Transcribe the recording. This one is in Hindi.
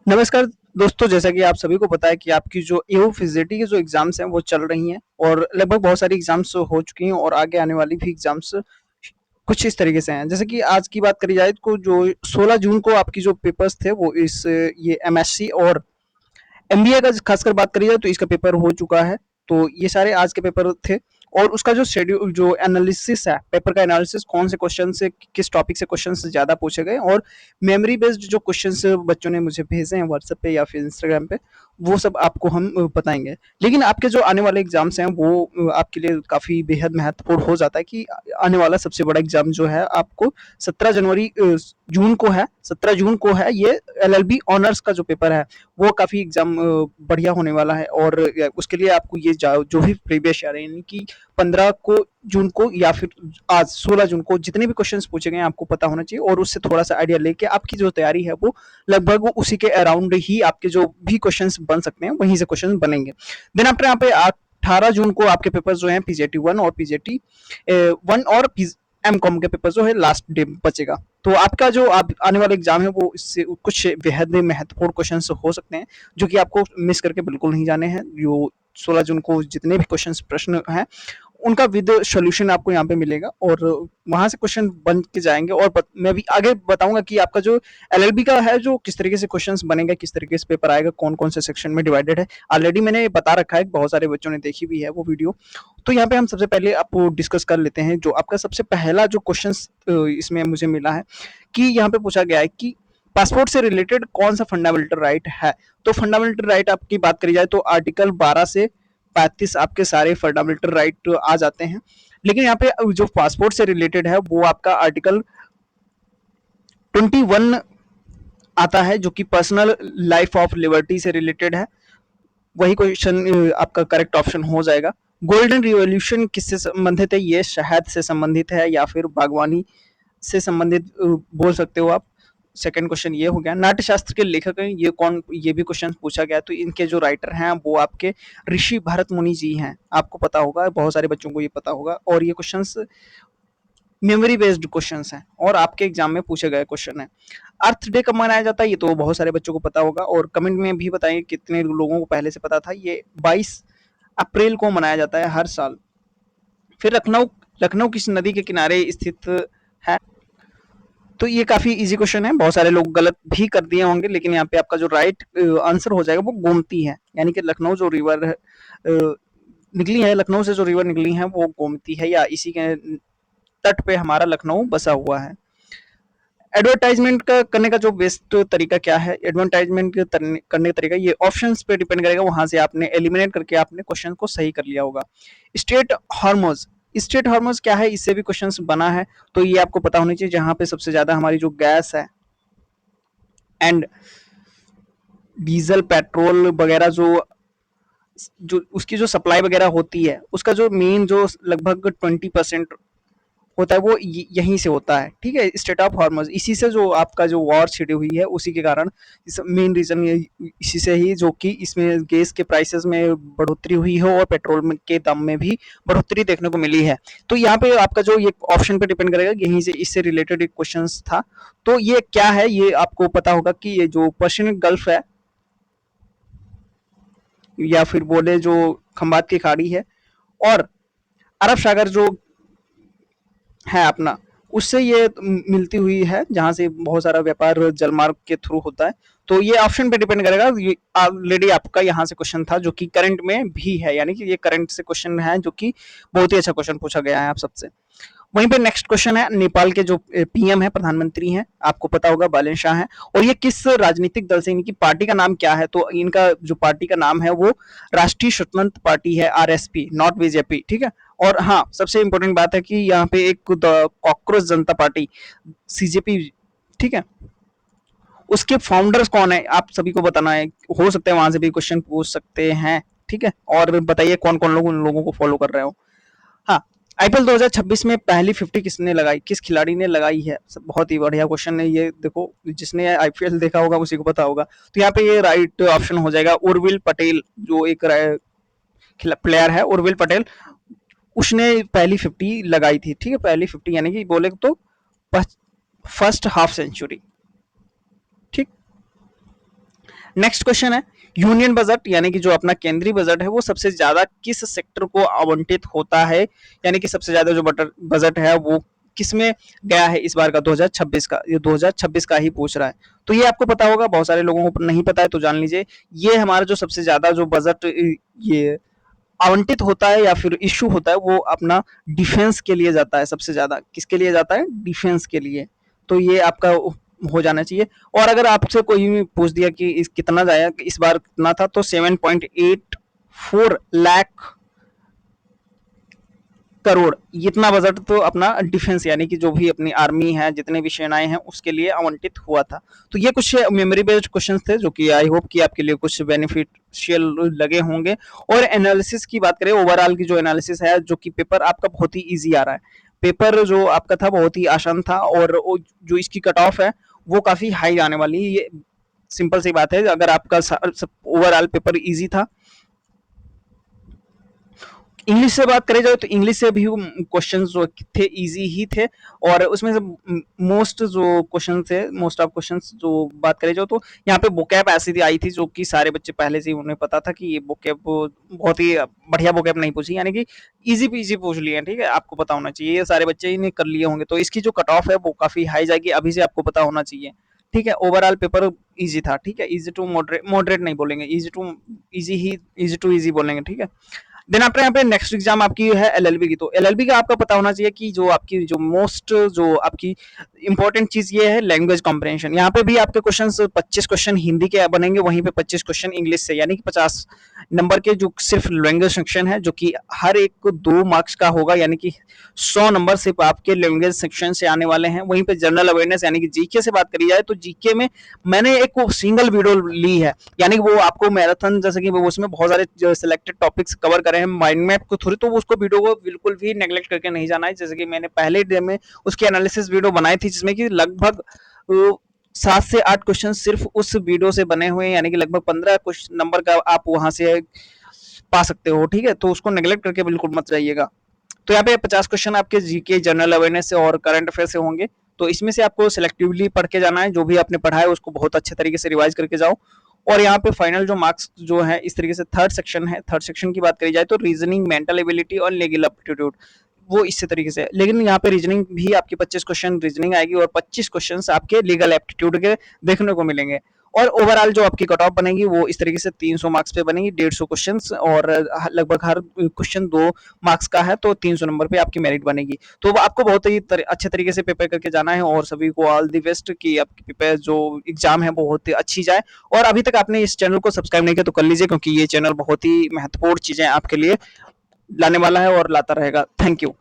नमस्कार दोस्तों, जैसा कि आप सभी को पता है कि आपकी जो एओ फिजिटी की जो एग्जाम्स हैं वो चल रही हैं और लगभग बहुत सारी एग्जाम्स हो चुकी हैं और आगे आने वाली भी एग्जाम्स कुछ इस तरीके से हैं। जैसे कि आज की बात करी जाए तो जो 16 जून को आपकी जो पेपर्स थे वो इस ये एमएससी और एमबीए का खासकर बात करी जाए तो इसका पेपर हो चुका है। तो ये सारे आज के पेपर थे और उसका जो शेड्यूल जो एनालिसिस है, पेपर का एनालिसिस कौन से क्वेश्चन से किस टॉपिक से क्वेश्चन ज़्यादा पूछे गए और मेमोरी बेस्ड जो क्वेश्चन बच्चों ने मुझे भेजे हैं व्हाट्सएप पे या फिर इंस्टाग्राम पे, वो सब आपको हम बताएंगे। लेकिन आपके जो आने वाले एग्जाम्स हैं वो आपके लिए काफ़ी बेहद महत्वपूर्ण हो जाता है कि आने वाला सबसे बड़ा एग्जाम जो है आपको 17 जनवरी जून को है, 17 जून को है ये एलएलबी ऑनर्स का जो पेपर है वो काफ़ी एग्जाम बढ़िया होने वाला है। और उसके लिए आपको ये जो भी प्रीवियस ईयर यानी कि 15 को जून को या फिर आज 16 जून को जितने भी क्वेश्चंस पूछे गए हैं आपको पता होना चाहिए और उससे थोड़ा सा आइडिया लेके आपकी जो तैयारी है वो लगभग उसी के अराउंड ही आपके जो भी क्वेश्चंस बन सकते हैं वहीं से क्वेश्चन बनेंगे। देन आफ्टर यहाँ पे 18 जून को आपके पेपर जो हैं पीजेटी वन और पीजेटी वन और एम कॉम के पेपर जो है लास्ट डे बचेगा। तो आपका जो आप आने वाला एग्जाम है वो इससे कुछ बेहद महत्वपूर्ण क्वेश्चन हो सकते हैं जो कि आपको मिस करके बिल्कुल नहीं जाने हैं। जो 16 जून को जितने भी क्वेश्चन प्रश्न हैं उनका विद सॉल्यूशन आपको यहाँ पे मिलेगा और वहां से क्वेश्चन बन के जाएंगे। और मैं भी आगे बताऊंगा कि आपका जो एलएलबी का है जो किस तरीके से क्वेश्चंस बनेगा, किस तरीके से पेपर आएगा, कौन कौन से सेक्शन में डिवाइडेड है। ऑलरेडी मैंने बता रखा है, बहुत सारे बच्चों ने देखी भी है वो वीडियो। तो यहाँ पे हम सबसे पहले आपको डिस्कस कर लेते हैं। जो आपका सबसे पहला जो क्वेश्चन इसमें मुझे मिला है कि यहाँ पे पूछा गया है कि पासपोर्ट से रिलेटेड कौन सा फंडामेंटल राइट है। तो फंडामेंटल राइट आपकी बात करी जाए तो आर्टिकल 12 से 35 आपके सारे फंडामेंटल राइट आ जाते हैं। लेकिन यहाँ पे जो पासपोर्ट से रिलेटेड है वो आपका आर्टिकल 21 आता है जो कि पर्सनल लाइफ ऑफ लिबर्टी से रिलेटेड है। वही क्वेश्चन आपका करेक्ट ऑप्शन हो जाएगा। गोल्डन रिवॉल्यूशन किससे संबंधित है? ये शहद से संबंधित है या फिर बागवानी से संबंधित बोल सकते हो आप। सेकंड क्वेश्चन ये हो गया। नाट्यशास्त्र के लेखक हैं ये कौन? ये भी क्वेश्चन पूछा गया। तो इनके जो राइटर हैं वो आपके ऋषि भरत मुनि जी हैं। आपको पता होगा, बहुत सारे बच्चों को ये पता होगा और ये क्वेश्चंस मेमोरी बेस्ड क्वेश्चंस हैं और आपके एग्जाम में पूछे गए क्वेश्चन है। अर्थ डे कब मनाया जाता है? ये तो बहुत सारे बच्चों को पता होगा और कमेंट में भी बताएंगे कितने लोगों को पहले से पता था। ये 22 अप्रैल को मनाया जाता है हर साल। फिर लखनऊ लखनऊ किस नदी के किनारे स्थित है? तो ये काफी इजी क्वेश्चन है, बहुत सारे लोग गलत भी कर दिए होंगे लेकिन यहाँ पे आपका जो राइट आंसर हो जाएगा वो गोमती है। यानी कि लखनऊ जो रिवर निकली है, लखनऊ से जो रिवर निकली है वो गोमती है या इसी के तट पे हमारा लखनऊ बसा हुआ है। एडवर्टाइजमेंट का करने का जो बेस्ट तरीका क्या है? एडवर्टाइजमेंट करने का तरीका ये ऑप्शंस पे डिपेंड करेगा। वहां से आपने एलिमिनेट करके आपने क्वेश्चन को सही कर लिया होगा। स्टेट हार्मोज, स्टेट हार्मोज क्या है? इससे भी क्वेश्चन बना है। तो ये आपको पता होनी चाहिए जहां पे सबसे ज्यादा हमारी जो गैस है एंड डीजल पेट्रोल वगैरह जो उसकी जो सप्लाई वगैरह होती है उसका जो मेन जो लगभग 20% होता है वो यहीं से होता है। ठीक है, स्टेट ऑफ हॉर्मस इसी से जो आपका जो वॉर छिड़ी हुई है उसी के कारण मेन रीजन ये इसी से ही जो कि इसमें गैस के प्राइसेस में बढ़ोतरी हुई है और पेट्रोल के दाम में भी बढ़ोतरी देखने को मिली है। तो यहाँ पे आपका जो ये ऑप्शन पे डिपेंड करेगा, यहीं से इससे रिलेटेड एक क्वेश्चन था। तो ये क्या है? ये आपको पता होगा कि ये जो पर्शियन गल्फ है या फिर बोले जो खंबात की खाड़ी है और अरब सागर जो है अपना, उससे ये मिलती हुई है जहां से बहुत सारा व्यापार जलमार्ग के थ्रू होता है। तो ये ऑप्शन पे डिपेंड करेगा। ये ऑलरेडी आपका यहाँ से क्वेश्चन था जो कि करंट में भी है, यानी कि ये करंट से क्वेश्चन है जो कि बहुत ही अच्छा क्वेश्चन पूछा गया है आप सबसे। वहीं पे नेक्स्ट क्वेश्चन है, नेपाल के जो पीएम है, प्रधानमंत्री हैं, आपको पता होगा बालन शाह हैं और ये किस राजनीतिक दल से, इनकी पार्टी का नाम क्या है? तो इनका जो पार्टी का नाम है वो राष्ट्रीय स्वतंत्र पार्टी है, आरएसपी, नॉट बीजेपी। ठीक है। और हाँ, सबसे इंपॉर्टेंट बात है कि यहाँ पे एक कॉकरोच जनता पार्टी सीजेपी, ठीक है, उसके फाउंडर्स कौन है आप सभी को बताना है। हो सकता है वहां से भी क्वेश्चन पूछ सकते हैं। ठीक है, और बताइए कौन कौन लोग उन लोगों को फॉलो कर रहे हो। हाँ, आईपीएल 2026 में पहली 50 किसने लगाई? किस खिलाड़ी ने लगाई है? बहुत ही बढ़िया क्वेश्चन है ये। देखो, जिसने आईपीएल देखा होगा उसी को पता होगा। तो यहाँ पे ये राइट ऑप्शन हो जाएगा उर्विल पटेल, जो एक प्लेयर है उर्विल पटेल। उसने पहली 50 लगाई थी। ठीक है, पहली 50 यानी कि बोले तो फर्स्ट हाफ सेंचुरी। ठीक। नेक्स्ट क्वेश्चन है, यूनियन बजट यानी कि जो अपना केंद्रीय बजट है वो सबसे ज्यादा किस सेक्टर को आवंटित होता है, यानी कि सबसे ज्यादा जो बजट है वो किसमें गया है इस बार का 2026 का, ये 2026 का ही पूछ रहा है। तो ये आपको पता होगा, बहुत सारे लोगों को नहीं पता है तो जान लीजिए। ये हमारा जो सबसे ज्यादा जो बजट ये आवंटित होता है या फिर इशू होता है वो अपना डिफेंस के लिए जाता है, सबसे ज्यादा किसके लिए जाता है, डिफेंस के लिए। तो ये आपका हो जाना चाहिए। और अगर आपसे कोई भी पूछ दिया कि इस कितना जाया इस बार कितना था, तो 7.84 लाख करोड़, इतना बजट तो अपना डिफेंस यानी कि जो भी अपनी आर्मी है, जितने भी सेनाएं हैं उसके लिए आवंटित हुआ था। तो ये कुछ मेमोरी बेस्ड क्वेश्चंस थे जो कि आई होप कि आपके लिए कुछ बेनिफिशियल लगे होंगे। और एनालिसिस की बात करें, ओवरऑल की जो एनालिसिस है, जो कि पेपर आपका बहुत ही ईजी आ रहा है। पेपर जो आपका था बहुत ही आसान था, और जो इसकी कट ऑफ है वो काफी हाई आने वाली है। ये सिंपल सी बात है, अगर आपका ओवरऑल पेपर ईजी था। इंग्लिश से बात करें जाए तो इंग्लिश से भी क्वेश्चंस जो थे इजी ही थे, और उसमें से मोस्ट जो क्वेश्चन थे, मोस्ट ऑफ क्वेश्चंस जो बात करें जाए तो यहाँ पे वोकैब ऐसी थी आई थी जो कि सारे बच्चे पहले से ही उन्हें पता था कि ये वोकैब बहुत ही बढ़िया वोकैब नहीं पूछी, यानी कि इजी पे इजी पूछ लिए हैं, ठीक है, आपको पता होना चाहिए, ये सारे बच्चे इन्हें कर लिए होंगे। तो इसकी जो कट ऑफ है वो काफी हाई जाएगी, अभी से आपको पता होना चाहिए। ठीक है, ओवरऑल पेपर इजी था, ठीक है, इजी टू मॉडरेट, मॉडरेट नहीं बोलेंगे, इजी टू इजी ही, इजी टू इजी बोलेंगे, ठीक है। देन आफ्टर यहाँ पे नेक्स्ट एग्जाम आपकी है एलएलबी की। तो एलएलबी का आपका पता होना चाहिए कि जो आपकी जो मोस्ट जो आपकी इंपॉर्टेंट चीज ये है लैंग्वेज कॉम्प्रहेंशन। यहाँ पे भी आपके क्वेश्चन 25 क्वेश्चन हिंदी के बनेंगे, वहीं पे 25 क्वेश्चन इंग्लिश से, यानी कि 50 नंबर के जो सिर्फ लैंग्वेज सेक्शन है, जो कि हर एक को 2 मार्क्स का होगा, यानी कि 100 नंबर सिर्फ आपके लैंग्वेज सेक्शन से आने वाले हैं। वहीं पे जनरल अवेयरनेस यानी कि जीके से बात करी जाए तो जीके में मैंने एक वो सिंगल वीडियो ली है, यानी कि वो आपको मैराथन जैसे कि वो उसमें बहुत सारे जो सिलेक्टेड टॉपिक्स कवर करे हैं माइंड मैप को थ्रू, तो उसको वीडियो को बिल्कुल भी नेग्लेक्ट करके नहीं जाना है। जैसे कि मैंने पहले डे में उसकी एनालिसिस वीडियो बनाई थी, जिसमें कि लगभग 7 से 8 क्वेश्चन सिर्फ उस वीडियो से बने हुए हैं, यानी कि लगभग 15 क्वेश्चन नंबर का आप वहां से पा सकते हो, ठीक है। तो उसको नेग्लेक्ट करके बिल्कुल मत जाइएगा। तो यहाँ पे 50 क्वेश्चन आपके जीके, जनरल अवेयरनेस से और करंट अफेयर से होंगे। तो इसमें से आपको सिलेक्टिवली पढ़ के जाना है, जो भी आपने पढ़ा है उसको बहुत अच्छे तरीके से रिवाइज करके जाओ। और यहाँ पे फाइनल जो मार्क्स जो है इस तरीके से थर्ड सेक्शन है, थर्ड सेक्शन की बात करी जाए तो रीजनिंग, मेंटल एबिलिटी और लीगल एप्टीट्यूड, वो इसी तरीके से। लेकिन यहाँ पे रीजनिंग भी आपकी 25 क्वेश्चन रीजनिंग आएगी और 25 क्वेश्चन आपके लीगल एप्टीट्यूड के देखने को मिलेंगे। और ओवरऑल जो आपकी कट ऑफ बनेगी वो इस तरीके से 300 मार्क्स पे बनेगी, 150 क्वेश्चन, और लगभग हर क्वेश्चन 2 मार्क्स का है, तो 300 नंबर पे आपकी मेरिट बनेगी। तो आपको बहुत ही अच्छे तरीके से प्रिपेयर करके जाना है, और सभी को ऑल दी बेस्ट कि आपकी प्रिपेयर जो एग्जाम है बहुत ही अच्छी जाए। और अभी तक आपने इस चैनल को सब्सक्राइब नहीं किया तो कर लीजिए, क्योंकि ये चैनल बहुत ही महत्वपूर्ण चीजें आपके लिए लाने वाला है और लाता रहेगा। Thank you.